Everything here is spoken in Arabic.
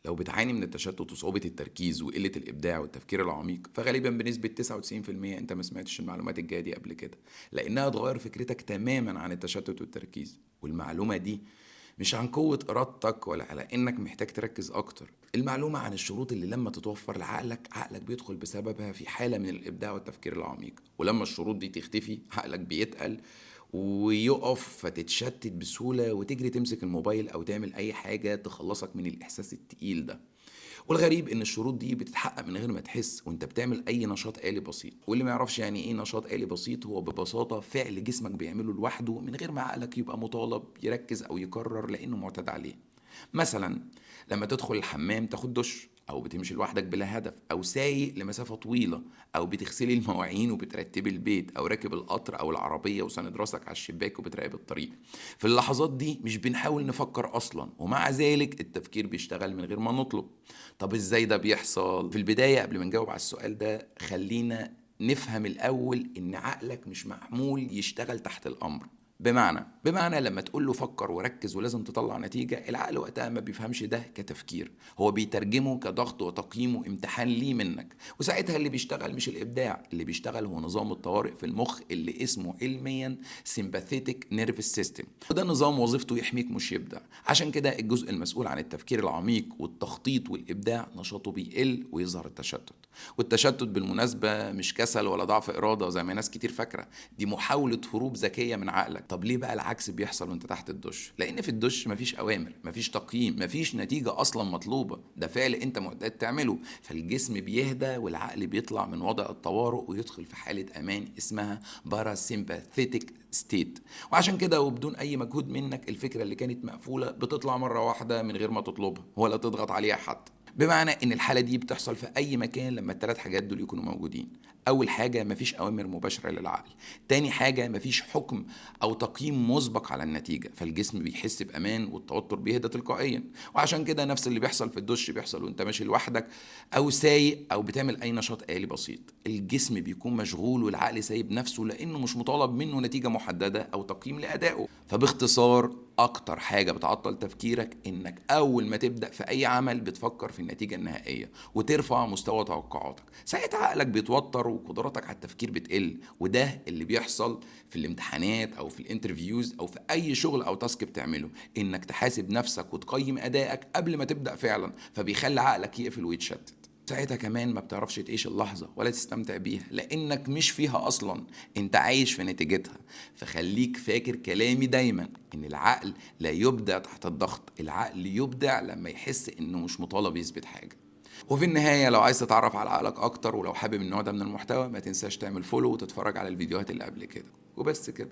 لو بتعاني من التشتت وصعوبة التركيز وقلة الإبداع والتفكير العميق، فغالبا بنسبة 99% أنت ما سمعتش المعلومات الجاية دي قبل كده، لأنها تغير فكرتك تماما عن التشتت والتركيز. والمعلومة دي مش عن قوة إرادتك ولا على إنك محتاج تركز أكتر. المعلومة عن الشروط اللي لما تتوفر لعقلك، عقلك بيدخل بسببها في حالة من الإبداع والتفكير العميق، ولما الشروط دي تختفي عقلك بيتقل ويقف، فتتشتت بسهولة وتجري تمسك الموبايل أو تعمل أي حاجة تخلصك من الإحساس التقيل ده. والغريب ان الشروط دي بتتحقق من غير ما تحس وانت بتعمل اي نشاط آلي بسيط. واللي ما يعرفش يعني ايه نشاط آلي بسيط، هو ببساطة فعل جسمك بيعمله لوحده من غير ما عقلك يبقى مطالب يركز او يكرر لانه معتاد عليه. مثلا لما تدخل الحمام تاخد دش، او بتمشي لوحدك بلا هدف، او سايق لمسافة طويلة، او بتغسلي المواعين وبترتبي البيت، او راكب القطر او العربية وساند راسك على الشباك وبتراقب الطريق. في اللحظات دي مش بنحاول نفكر اصلا، ومع ذلك التفكير بيشتغل من غير ما نطلب. طب ازاي ده بيحصل؟ في البداية قبل ما نجاوب على السؤال ده، خلينا نفهم الأول إن عقلك مش معمول يشتغل تحت الأمر. بمعنى لما تقول له فكر وركز ولازم تطلع نتيجة، العقل وقتها ما بيفهمش ده كتفكير، هو بيترجمه كضغط وتقييم وامتحان ليه منك. وساعتها اللي بيشتغل مش الإبداع، اللي بيشتغل هو نظام الطوارئ في المخ اللي اسمه علميا sympathetic nervous system. وده نظام وظيفته يحميك مش يبدع. عشان كده الجزء المسؤول عن التفكير العميق والتخطيط والإبداع نشاطه بيقل ويظهر التشتت. والتشتت بالمناسبة مش كسل ولا ضعف إرادة زي ما ناس كتير فاكرة، دي محاولة هروب ذكية من عقلك. طب ليه بقى العكس بيحصل وانت تحت الدش؟ لأن في الدش مفيش أوامر، مفيش تقييم، مفيش نتيجة أصلا مطلوبة، ده فعل انت معتاد تعمله. فالجسم بيهدى والعقل بيطلع من وضع الطوارئ ويدخل في حالة أمان اسمها باراسيمباثيتك ستيت. وعشان كده وبدون أي مجهود منك، الفكرة اللي كانت مقفولة بتطلع مرة واحدة من غير ما تطلبها ولا تضغط عليها حتى. بمعنى ان الحالة دي بتحصل في اي مكان لما الثلاث حاجات دول يكونوا موجودين. اول حاجة مفيش اوامر مباشرة للعقل. تاني حاجة مفيش حكم او تقييم مسبق على النتيجة، فالجسم بيحس بامان والتوتر بيهدى تلقائيا. وعشان كده نفس اللي بيحصل في الدش بيحصل وانت ماشي لوحدك او سايق او بتعمل اي نشاط آلي بسيط. الجسم بيكون مشغول والعقل سايب نفسه لانه مش مطالب منه نتيجة محددة او تقييم لادائه. فباختصار، اكتر حاجة بتعطل تفكيرك انك اول ما تبدأ في اي عمل بتفكر في النتيجة النهائية وترفع مستوى توقعاتك. ساعتها عقلك بيتوتر وقدراتك على التفكير بتقل. وده اللي بيحصل في الامتحانات او في الانترفيوز او في اي شغل او تاسك بتعمله، انك تحاسب نفسك وتقيم ادائك قبل ما تبدأ فعلا، فبيخلي عقلك يقفل ويتشتت. ساعتها كمان ما بتعرفش تعيش اللحظة ولا تستمتع بيها لأنك مش فيها أصلا، أنت عايش في نتيجتها. فخليك فاكر كلامي دايما، إن العقل لا يبدع تحت الضغط، العقل يبدع لما يحس إنه مش مطالب يثبت حاجة. وفي النهاية، لو عايز تتعرف على عقلك أكتر ولو حابب النوع ده من المحتوى، ما تنساش تعمل فولو وتتفرج على الفيديوهات اللي قبل كده. وبس كده.